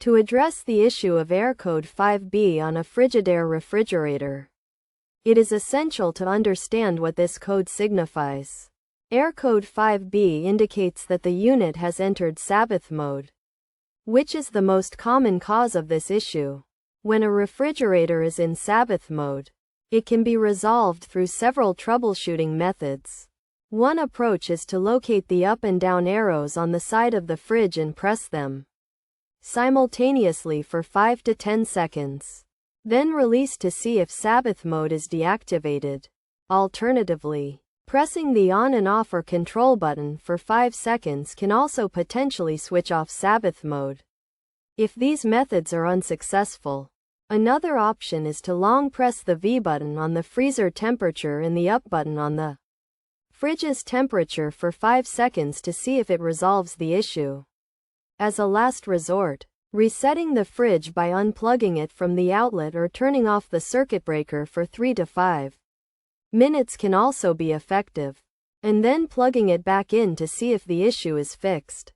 To address the issue of error code 5B on a Frigidaire refrigerator, it is essential to understand what this code signifies. Error code 5B indicates that the unit has entered Sabbath mode, which is the most common cause of this issue. When a refrigerator is in Sabbath mode, it can be resolved through several troubleshooting methods. One approach is to locate the up and down arrows on the side of the fridge and press them simultaneously for 5 to 10 seconds. Then release to see if Sabbath mode is deactivated. Alternatively, pressing the on and off or control button for 5 seconds can also potentially switch off Sabbath mode. If these methods are unsuccessful, another option is to long press the V button on the freezer temperature and the up button on the fridge's temperature for 5 seconds to see if it resolves the issue. As a last resort, resetting the fridge by unplugging it from the outlet or turning off the circuit breaker for 3 to 5 minutes can also be effective, and then plugging it back in to see if the issue is fixed.